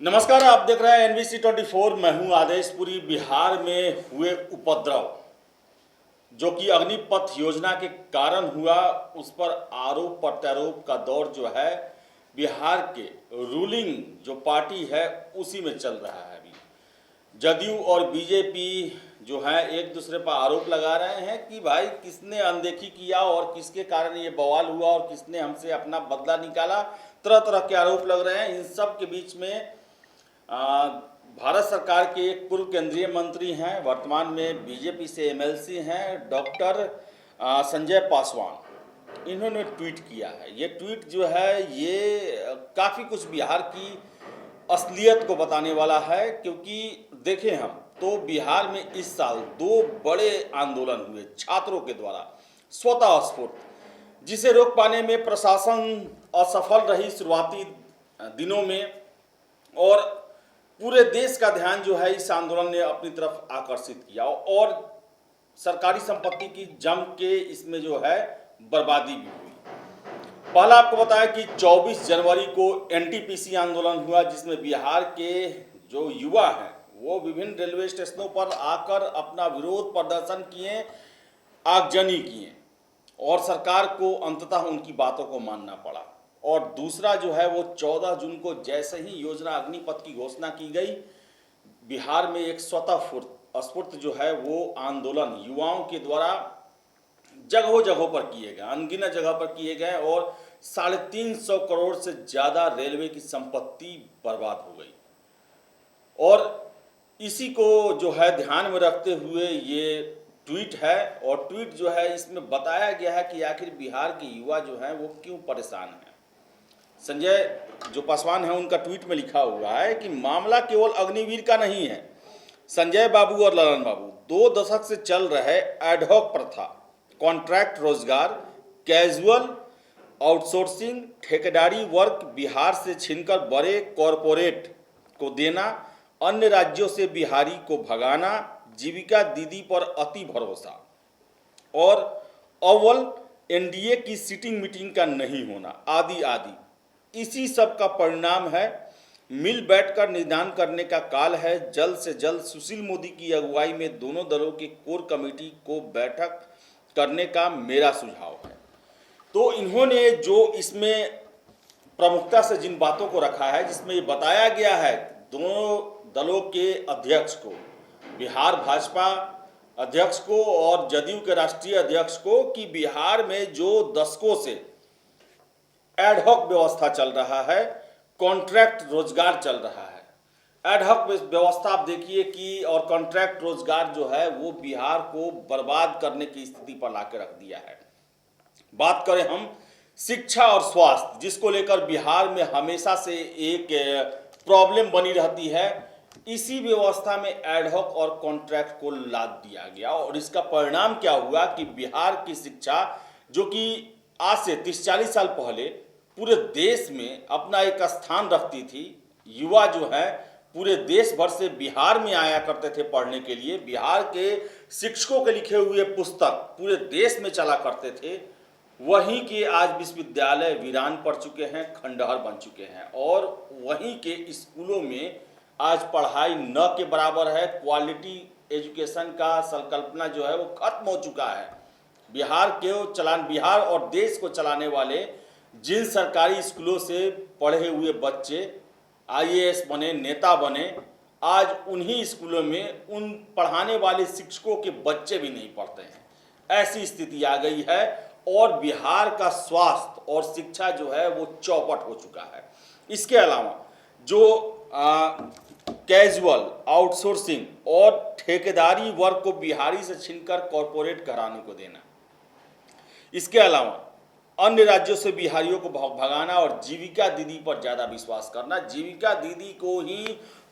नमस्कार, आप देख रहे हैं NBC 24। मैं हूं आदेश। पूरी बिहार में हुए उपद्रव जो कि अग्निपथ योजना के कारण हुआ, उस पर आरोप प्रत्यारोप का दौर जो है बिहार के रूलिंग जो पार्टी है उसी में चल रहा है। अभी जदयू और बीजेपी जो है एक दूसरे पर आरोप लगा रहे हैं कि भाई किसने अनदेखी किया और किसके कारण ये बवाल हुआ और किसने हमसे अपना बदला निकाला। तरह तरह के आरोप लग रहे हैं। इन सब के बीच में भारत सरकार के एक पूर्व केंद्रीय मंत्री हैं, वर्तमान में बीजेपी से MLC हैं, डॉक्टर संजय पासवान। इन्होंने ट्वीट किया है। ये ट्वीट जो है ये काफ़ी कुछ बिहार की असलियत को बताने वाला है, क्योंकि देखें हम तो बिहार में इस साल दो बड़े आंदोलन हुए छात्रों के द्वारा स्वतः स्फूर्त, जिसे रोक पाने में प्रशासन असफल रही शुरुआती दिनों में, और पूरे देश का ध्यान जो है इस आंदोलन ने अपनी तरफ आकर्षित किया और सरकारी संपत्ति की जम के इसमें जो है बर्बादी भी हुई। पहला आपको बताया कि 24 जनवरी को NTPC आंदोलन हुआ, जिसमें बिहार के जो युवा हैं वो विभिन्न रेलवे स्टेशनों पर आकर अपना विरोध प्रदर्शन किए, आगजनी किए और सरकार को अंततः उनकी बातों को मानना पड़ा। और दूसरा जो है वो 14 जून को जैसे ही योजना अग्निपथ की घोषणा की गई, बिहार में एक स्वतः स्फूर्त जो है वो आंदोलन युवाओं के द्वारा जगहों जगहों पर किए गए, अनगिनत जगह पर किए गए और 350 करोड़ से ज़्यादा रेलवे की संपत्ति बर्बाद हो गई। और इसी को जो है ध्यान में रखते हुए ये ट्वीट है, और ट्वीट जो है इसमें बताया गया है कि आखिर बिहार के युवा जो हैं वो क्यों परेशान हैं। संजय जो पासवान है उनका ट्वीट में लिखा हुआ है कि मामला केवल अग्निवीर का नहीं है। संजय बाबू और ललन बाबू 2 दशक से चल रहे एडहॉक प्रथा, कॉन्ट्रैक्ट रोजगार, कैजुअल आउटसोर्सिंग, ठेकेदारी वर्क बिहार से छीनकर बड़े कॉरपोरेट को देना, अन्य राज्यों से बिहारी को भगाना, जीविका दीदी पर अति भरोसा और अव्वल NDA की सिटिंग मीटिंग का नहीं होना, आदि आदि। इसी सब का परिणाम है। मिल बैठकर निदान करने का काल है। जल्द से जल्द सुशील मोदी की अगुवाई में दोनों दलों के कोर कमेटी को बैठक करने का मेरा सुझाव है। तो इन्होंने जो इसमें प्रमुखता से जिन बातों को रखा है, जिसमें ये बताया गया है दोनों दलों के अध्यक्ष को, बिहार भाजपा अध्यक्ष को और जदयू के राष्ट्रीय अध्यक्ष को, कि बिहार में जो दशकों से एडहॉक व्यवस्था चल रहा है, कॉन्ट्रैक्ट रोजगार चल रहा है। एडहॉक व्यवस्था आप देखिए कि और कॉन्ट्रैक्ट रोजगार जो है वो बिहार को बर्बाद करने की स्थिति पर लाकर रख दिया है। बात करें हम शिक्षा और स्वास्थ्य, जिसको लेकर बिहार में हमेशा से एक प्रॉब्लम बनी रहती है, इसी व्यवस्था में एडहॉक और कॉन्ट्रैक्ट को लाद दिया गया। और इसका परिणाम क्या हुआ कि बिहार की शिक्षा, जो कि आज से 30-40 साल पहले पूरे देश में अपना एक स्थान रखती थी, युवा जो है पूरे देश भर से बिहार में आया करते थे पढ़ने के लिए, बिहार के शिक्षकों के लिखे हुए पुस्तक पूरे देश में चला करते थे, वहीं के आज विश्वविद्यालय वीरान पड़ चुके हैं, खंडहर बन चुके हैं, और वहीं के स्कूलों में आज पढ़ाई न के बराबर है। क्वालिटी एजुकेशन का संकल्पना जो है वो खत्म हो चुका है। बिहार और देश को चलाने वाले जिन सरकारी स्कूलों से पढ़े हुए बच्चे IAS बने, नेता बने, आज उन्हीं स्कूलों में उन पढ़ाने वाले शिक्षकों के बच्चे भी नहीं पढ़ते हैं। ऐसी स्थिति आ गई है और बिहार का स्वास्थ्य और शिक्षा जो है वो चौपट हो चुका है। इसके अलावा जो कैजुअल आउटसोर्सिंग और ठेकेदारी वर्क को बिहारी से छीनकर कॉरपोरेट घरानों को देना, इसके अलावा अन्य राज्यों से बिहारियों को भगाना और जीविका दीदी पर ज़्यादा विश्वास करना। जीविका दीदी को ही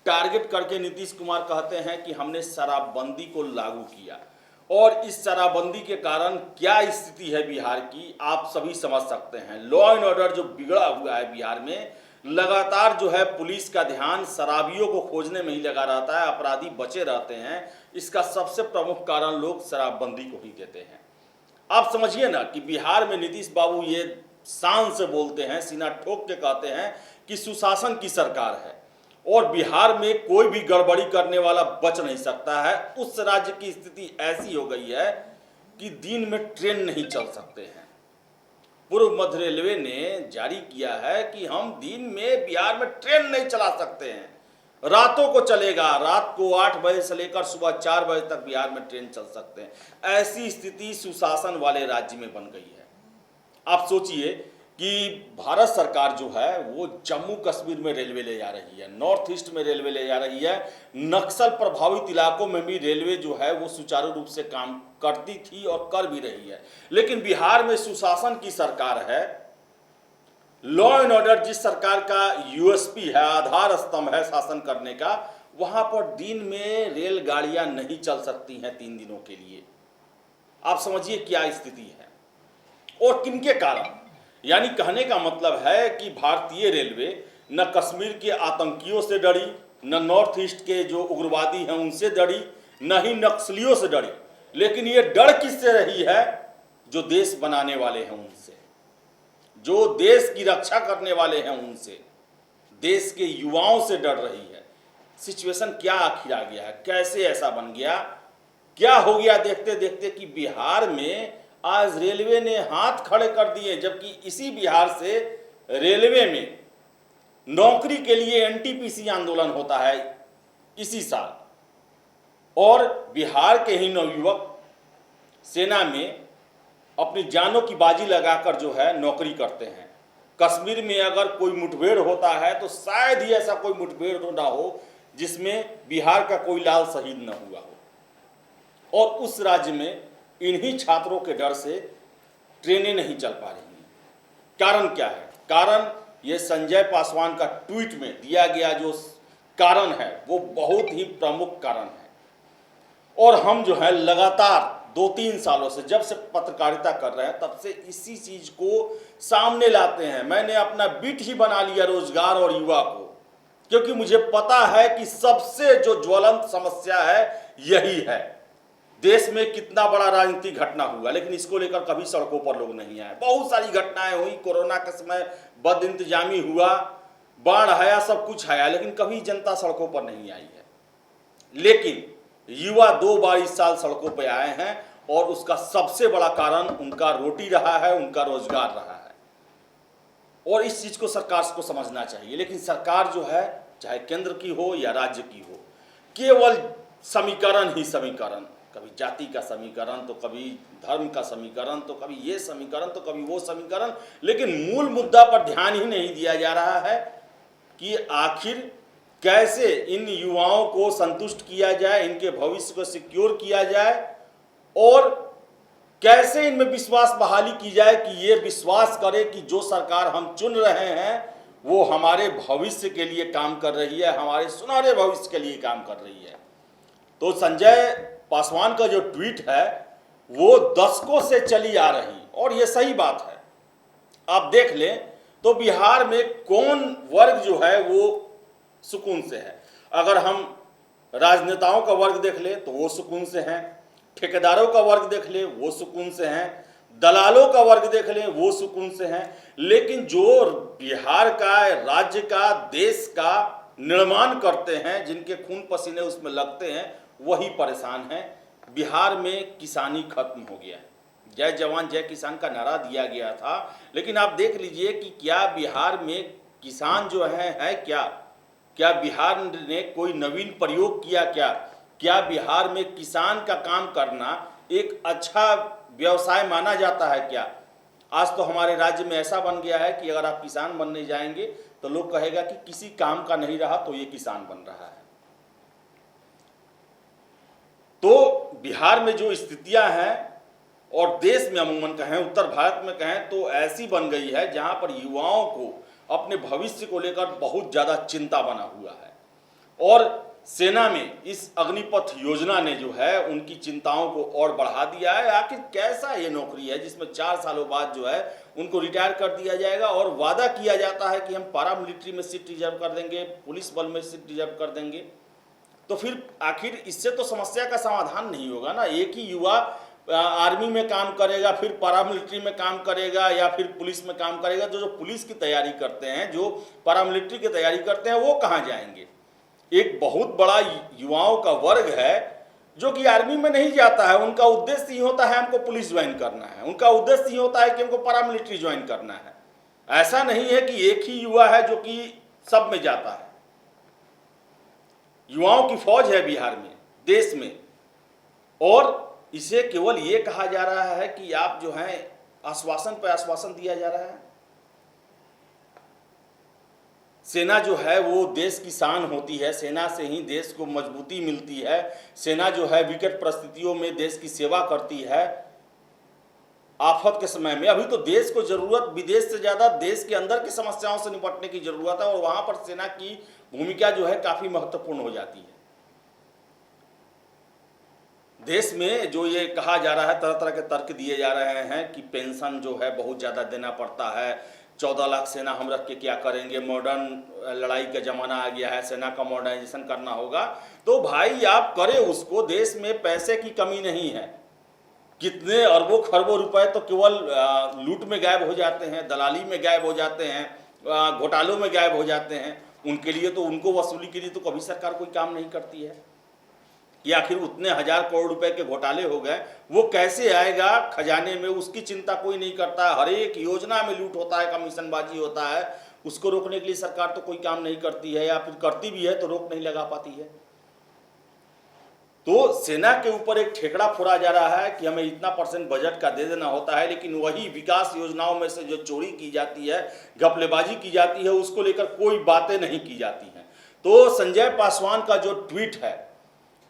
टारगेट करके नीतीश कुमार कहते हैं कि हमने शराबबंदी को लागू किया, और इस शराबबंदी के कारण क्या स्थिति है बिहार की आप सभी समझ सकते हैं। लॉ एंड ऑर्डर जो बिगड़ा हुआ है बिहार में, लगातार जो है पुलिस का ध्यान शराबियों को खोजने में ही लगा रहता है, अपराधी बचे रहते हैं। इसका सबसे प्रमुख कारण लोग शराबबंदी को ही देते हैं। आप समझिए ना कि बिहार में नीतीश बाबू ये शान से बोलते हैं, सीना ठोक के कहते हैं कि सुशासन की सरकार है, और बिहार में कोई भी गड़बड़ी करने वाला बच नहीं सकता है। उस राज्य की स्थिति ऐसी हो गई है कि दिन में ट्रेन नहीं चल सकते हैं। पूर्व मध्य रेलवे ने जारी किया है कि हम दिन में बिहार में ट्रेन नहीं चला सकते हैं, रातों को चलेगा। रात को 8 बजे से लेकर सुबह 4 बजे तक बिहार में ट्रेन चल सकते हैं। ऐसी स्थिति सुशासन वाले राज्य में बन गई है। आप सोचिए कि भारत सरकार जो है वो जम्मू कश्मीर में रेलवे ले जा रही है, नॉर्थ ईस्ट में रेलवे ले जा रही है, नक्सल प्रभावित इलाकों में भी रेलवे जो है वो सुचारू रूप से काम करती थी और कर भी रही है। लेकिन बिहार में सुशासन की सरकार है, लॉ एंड ऑर्डर जिस सरकार का यूएसपी है, आधार स्तंभ है शासन करने का, वहां पर दिन में रेलगाड़ियां नहीं चल सकती हैं 3 दिनों के लिए। आप समझिए क्या स्थिति है और किनके कारण। यानी कहने का मतलब है कि भारतीय रेलवे न कश्मीर के आतंकियों से डरी, न नॉर्थ ईस्ट के जो उग्रवादी हैं उनसे डरी, न ही नक्सलियों से डरी, लेकिन ये डर किससे रही है? जो देश बनाने वाले हैं उनसे, जो देश की रक्षा करने वाले हैं उनसे, देश के युवाओं से डर रही है। सिचुएशन क्या आखिर आ गया है, कैसे ऐसा बन गया, क्या हो गया देखते देखते कि बिहार में आज रेलवे ने हाथ खड़े कर दिए, जबकि इसी बिहार से रेलवे में नौकरी के लिए एनटीपीसी आंदोलन होता है इसी साल, और बिहार के ही नवयुवक सेना में अपनी जानों की बाजी लगाकर जो है नौकरी करते हैं। कश्मीर में अगर कोई मुठभेड़ होता है तो शायद ही ऐसा कोई मुठभेड़ ना हो जिसमें बिहार का कोई लाल शहीद न हुआ हो, और उस राज्य में इन्हीं छात्रों के डर से ट्रेनें नहीं चल पा रही हैं। कारण क्या है? कारण ये संजय पासवान का ट्वीट में दिया गया जो कारण है वो बहुत ही प्रमुख कारण है। और हम जो है लगातार 2-3 सालों से, जब से पत्रकारिता कर रहे हैं तब से इसी चीज को सामने लाते हैं। मैंने अपना बिट ही बना लिया रोजगार और युवा को, क्योंकि मुझे पता है कि सबसे जो ज्वलंत समस्या है यही है। देश में कितना बड़ा राजनीतिक घटना हुआ, लेकिन इसको लेकर कभी सड़कों पर लोग नहीं आए। बहुत सारी घटनाएं हुई, कोरोना के समय बद इंतजामी हुआ, बाढ़ आया, सब कुछ आया, लेकिन कभी जनता सड़कों पर नहीं आई है। लेकिन युवा 2 बार इस साल सड़कों पर आए हैं और उसका सबसे बड़ा कारण उनका रोटी रहा है, उनका रोजगार रहा है। और इस चीज को सरकार को समझना चाहिए। लेकिन सरकार जो है, चाहे केंद्र की हो या राज्य की हो, केवल समीकरण ही समीकरण, कभी जाति का समीकरण तो कभी धर्म का समीकरण तो कभी ये समीकरण तो कभी वो समीकरण, लेकिन मूल मुद्दा पर ध्यान ही नहीं दिया जा रहा है कि आखिर कैसे इन युवाओं को संतुष्ट किया जाए, इनके भविष्य को सिक्योर किया जाए, और कैसे इनमें विश्वास बहाली की जाए कि ये विश्वास करे कि जो सरकार हम चुन रहे हैं वो हमारे भविष्य के लिए काम कर रही है, हमारे सुनहरे भविष्य के लिए काम कर रही है। तो संजय पासवान का जो ट्वीट है वो दशकों से चली आ रही, और ये सही बात है। आप देख लें तो बिहार में कौन वर्ग जो है वो सुकून से है। अगर हम राजनेताओं का वर्ग देख ले तो वो सुकून से हैं, ठेकेदारों का वर्ग देख ले वो सुकून से हैं, दलालों का वर्ग देख ले वो सुकून से हैं, लेकिन जो बिहार का, राज्य का, देश का निर्माण करते हैं, जिनके खून पसीने उसमें लगते हैं, वही परेशान है। बिहार में किसानी खत्म हो गया है। जय जवान जय किसान का नारा दिया गया था, लेकिन आप देख लीजिए कि क्या बिहार में किसान जो है क्या बिहार ने कोई नवीन प्रयोग किया? क्या बिहार में किसान का काम करना एक अच्छा व्यवसाय माना जाता है क्या? आज तो हमारे राज्य में ऐसा बन गया है कि अगर आप किसान बनने जाएंगे तो लोग कहेगा कि किसी काम का नहीं रहा तो ये किसान बन रहा है। तो बिहार में जो स्थितियां हैं, और देश में अमूमन कहें, उत्तर भारत में कहें, तो ऐसी बन गई है जहां पर युवाओं को अपने भविष्य को लेकर बहुत ज़्यादा चिंता बना हुआ है। और सेना में इस अग्निपथ योजना ने जो है उनकी चिंताओं को और बढ़ा दिया है। आखिर कैसा ये नौकरी है जिसमें 4 सालों बाद जो है उनको रिटायर कर दिया जाएगा, और वादा किया जाता है कि हम पैरामिलिट्री में सीट रिजर्व कर देंगे, पुलिस बल में सीट रिजर्व कर देंगे। तो फिर आखिर इससे तो समस्या का समाधान नहीं होगा ना। एक ही युवा आर्मी में काम करेगा, फिर पैरामिलिट्री में काम करेगा, या फिर पुलिस में काम करेगा। जो पुलिस की तैयारी करते हैं, जो पैरामिलिट्री की तैयारी करते हैं, वो कहाँ जाएंगे? एक बहुत बड़ा युवाओं का वर्ग है जो कि आर्मी में नहीं जाता है। उनका उद्देश्य ये होता है हमको पुलिस ज्वाइन करना है, उनका उद्देश्य ये होता है कि हमको पैरामिलिट्री ज्वाइन करना है। ऐसा नहीं है कि एक ही युवा है जो कि सब में जाता है। युवाओं की फौज है बिहार में, देश में, और इसे केवल ये कहा जा रहा है कि आप जो हैं आश्वासन पर आश्वासन दिया जा रहा है। सेना जो है वो देश की शान होती है, सेना से ही देश को मजबूती मिलती है। सेना जो है विकट परिस्थितियों में देश की सेवा करती है। आफत के समय में अभी तो देश को जरूरत विदेश से ज़्यादा देश के अंदर की समस्याओं से निपटने की जरूरत है, और वहाँ पर सेना की भूमिका जो है काफ़ी महत्वपूर्ण हो जाती है। देश में जो ये कहा जा रहा है, तरह तरह के तर्क दिए जा रहे हैं कि पेंशन जो है बहुत ज़्यादा देना पड़ता है, 14 लाख सेना हम रख के क्या करेंगे, मॉडर्न लड़ाई का ज़माना आ गया है, सेना का मॉडर्नाइजेशन करना होगा। तो भाई आप करें उसको, देश में पैसे की कमी नहीं है। कितने अरबों खरबों रुपए तो केवल लूट में गायब हो जाते हैं, दलाली में गायब हो जाते हैं, घोटालों में गायब हो जाते हैं। उनके लिए तो, उनको वसूली के लिए तो कभी सरकार कोई काम नहीं करती है कि आखिर उतने 1000 करोड़ रुपए के घोटाले हो गए, वो कैसे आएगा खजाने में, उसकी चिंता कोई नहीं करता है। हर एक योजना में लूट होता है, कमीशनबाजी होता है, उसको रोकने के लिए सरकार तो कोई काम नहीं करती है, या फिर करती भी है तो रोक नहीं लगा पाती है। तो सेना के ऊपर एक ठेकड़ा फोड़ा जा रहा है कि हमें इतना % बजट का दे देना होता है, लेकिन वही विकास योजनाओं में से जो चोरी की जाती है, घपलेबाजी की जाती है, उसको लेकर कोई बातें नहीं की जाती हैं। तो संजय पासवान का जो ट्वीट है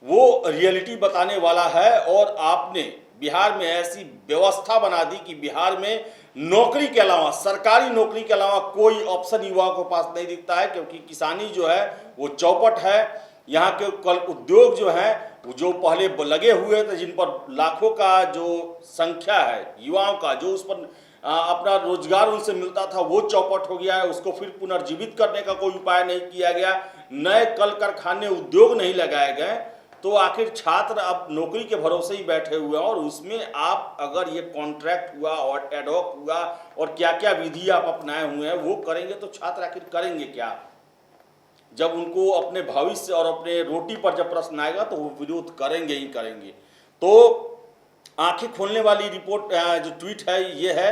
वो रियलिटी बताने वाला है, और आपने बिहार में ऐसी व्यवस्था बना दी कि बिहार में नौकरी के अलावा, सरकारी नौकरी के अलावा कोई ऑप्शन युवाओं के पास नहीं दिखता है, क्योंकि किसानी जो है वो चौपट है। यहाँ के कल उद्योग जो हैं जो पहले लगे हुए थे, जिन पर लाखों का जो संख्या है युवाओं का, जो उस पर अपना रोजगार उनसे मिलता था, वो चौपट हो गया है। उसको फिर पुनर्जीवित करने का कोई उपाय नहीं किया गया, नए कल कारखाने उद्योग नहीं लगाए गए। तो आखिर छात्र अब नौकरी के भरोसे ही बैठे हुए हैं, और उसमें आप अगर ये कॉन्ट्रैक्ट हुआ और एडहॉक हुआ और क्या क्या विधि आप अपनाए हुए हैं वो करेंगे, तो छात्र आखिर करेंगे क्या? जब उनको अपने भविष्य और अपने रोटी पर जब प्रश्न आएगा तो वो विरोध करेंगे ही करेंगे। तो आंखें खोलने वाली रिपोर्ट जो ट्वीट है ये है,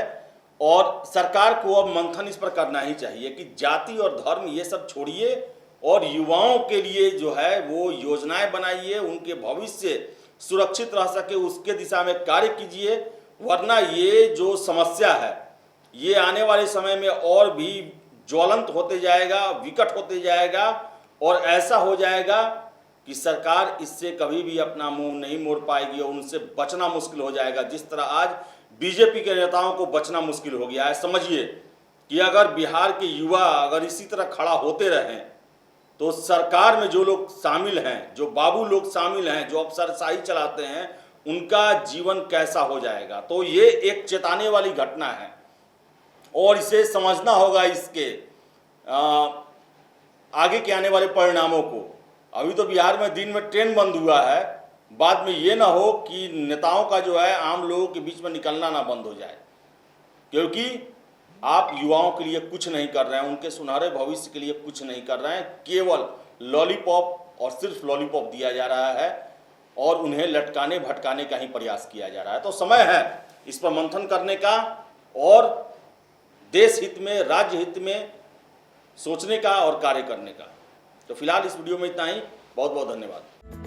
और सरकार को अब मंथन इस पर करना ही चाहिए कि जाति और धर्म ये सब छोड़िए, और युवाओं के लिए जो है वो योजनाएं बनाइए, उनके भविष्य सुरक्षित रह सके उसके दिशा में कार्य कीजिए। वरना ये जो समस्या है ये आने वाले समय में और भी ज्वलंत होते जाएगा, विकट होते जाएगा, और ऐसा हो जाएगा कि सरकार इससे कभी भी अपना मुंह नहीं मोड़ पाएगी और उनसे बचना मुश्किल हो जाएगा। जिस तरह आज बीजेपी के नेताओं को बचना मुश्किल हो गया है। समझिए कि अगर बिहार के युवा अगर इसी तरह खड़ा होते रहें तो सरकार में जो लोग शामिल हैं, जो बाबू लोग शामिल हैं, जो अफसरशाही चलाते हैं, उनका जीवन कैसा हो जाएगा। तो ये एक चेताने वाली घटना है, और इसे समझना होगा इसके आगे के आने वाले परिणामों को। अभी तो बिहार में दिन में ट्रेन बंद हुआ है, बाद में ये ना हो कि नेताओं का जो है आम लोगों के बीच में निकलना ना बंद हो जाए, क्योंकि आप युवाओं के लिए कुछ नहीं कर रहे हैं, उनके सुनहरे भविष्य के लिए कुछ नहीं कर रहे हैं। केवल लॉलीपॉप और सिर्फ लॉलीपॉप दिया जा रहा है, और उन्हें लटकाने भटकाने का ही प्रयास किया जा रहा है। तो समय है इस पर मंथन करने का, और देश हित में, राज्य हित में सोचने का और कार्य करने का। तो फिलहाल इस वीडियो में इतना ही। बहुत बहुत धन्यवाद।